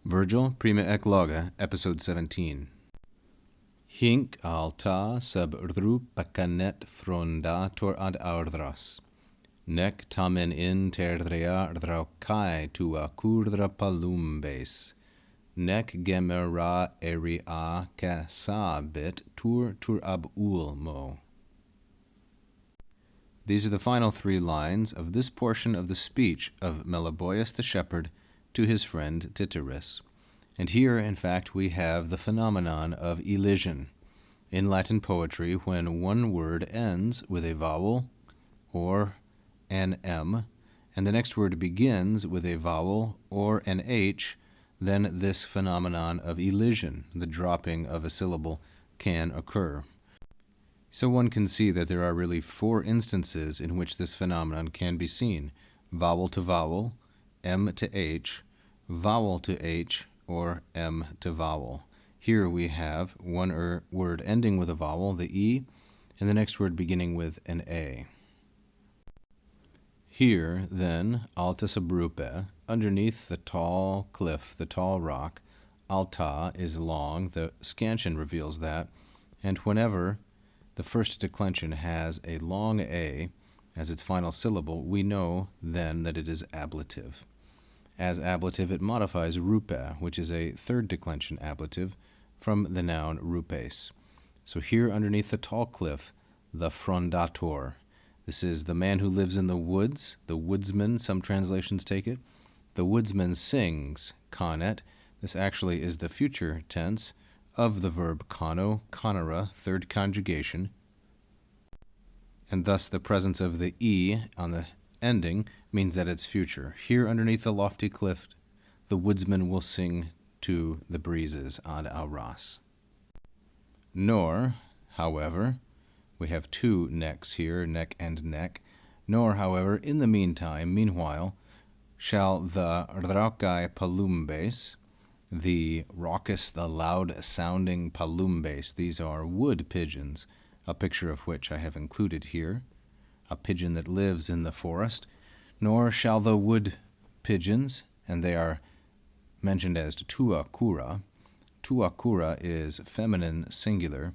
Vergil, Prima Eclogae, Episode 17. Hinc alta sub pacanet frondator ad aurdras, nec tamen in terdrea draucae tua curdra palumbes, nec gemera eria casabit tur ab ulmo. These are the final 3 lines of this portion of the speech of Meliboeus the shepherd to his friend Tityrus. And here, in fact, we have the phenomenon of Elysian. In Latin poetry, when one word ends with a vowel or an M, and the next word begins with a vowel or an H, then this phenomenon of Elysian, the dropping of a syllable, can occur. So one can see that there are really 4 instances in which this phenomenon can be seen: vowel to vowel, M to H, vowel to H, or M to vowel. Here we have one word ending with a vowel, the E, and the next word beginning with an A. Here, then, alta sub rupe, underneath the tall cliff, the tall rock, alta is long, the scansion reveals that, and whenever the first declension has a long A as its final syllable, we know then that it is ablative. As ablative, it modifies rupe, which is a 3rd declension ablative from the noun rupes. So here underneath the tall cliff, the frondator. This is the man who lives in the woods, the woodsman, some translations take it. The woodsman sings, conet. This actually is the future tense of the verb cono, conera, 3rd conjugation. And thus the presence of the E on the ending means that it's future. Here underneath the lofty cliff, the woodsman will sing to the breezes ad auras. Nor, however, we have 2 necks here, neck and neck. Nor, however, in the meanwhile, shall the raucae palumbes, the raucous, the loud-sounding palumbes, these are wood pigeons, a picture of which I have included here, a pigeon that lives in the forest, nor shall the wood pigeons, and they are mentioned as tuacura. Tuacura is feminine singular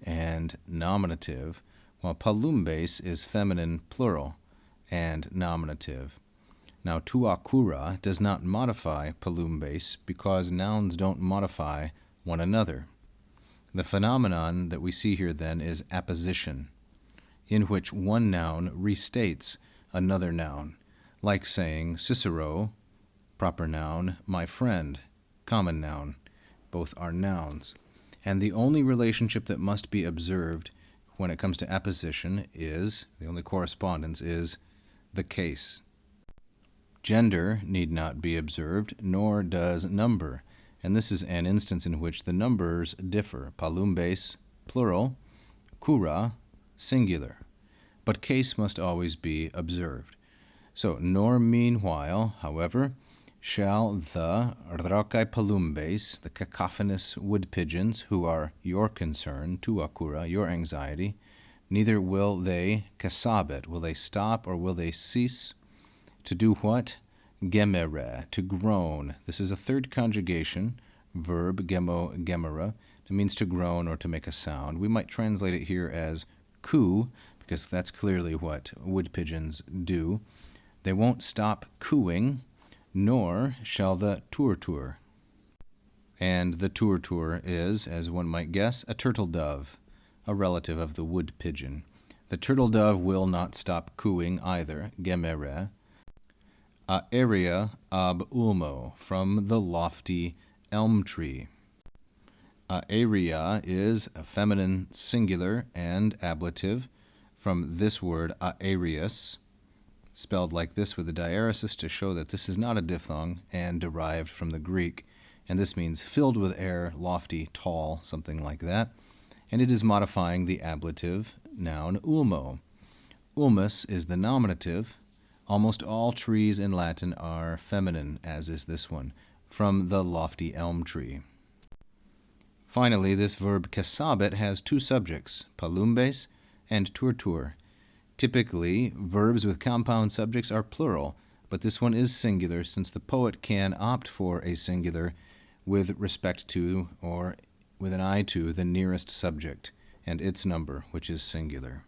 and nominative, while palumbes is feminine plural and nominative. Now, tuacura does not modify palumbes because nouns don't modify one another. The phenomenon that we see here then is apposition, in which one noun restates another noun, like saying Cicero, proper noun, my friend, common noun. Both are nouns. And the only relationship that must be observed when it comes to apposition is, the only correspondence is, the case. Gender need not be observed, nor does number. And this is an instance in which the numbers differ. Palumbes, plural, cura, singular. But case must always be observed. So, nor meanwhile, however, shall the raucae palumbes, the cacophonous wood pigeons, who are your concern, tuacura, your anxiety, neither will they casabit, will they stop or will they cease to do what? Gemere, to groan. This is a 3rd conjugation, verb gemo, gemera. It means to groan or to make a sound. We might translate it here as coo, because that's clearly what wood pigeons do. They won't stop cooing, nor shall the turtur. And the turtur is, as one might guess, a turtle dove, a relative of the wood pigeon. The turtle dove will not stop cooing either, gemere. Aeria ab ulmo, from the lofty elm tree. Aeria is a feminine singular and ablative from this word aerius, spelled like this with a diaeresis to show that this is not a diphthong and derived from the Greek. And this means filled with air, lofty, tall, something like that. And it is modifying the ablative noun ulmo. Ulmus is the nominative. Almost all trees in Latin are feminine, as is this one, from the lofty elm tree. Finally, this verb casabit has 2 subjects, palumbes and turtur. Typically, verbs with compound subjects are plural, but this one is singular since the poet can opt for a singular with respect to, or with an eye to, the nearest subject, and its number, which is singular.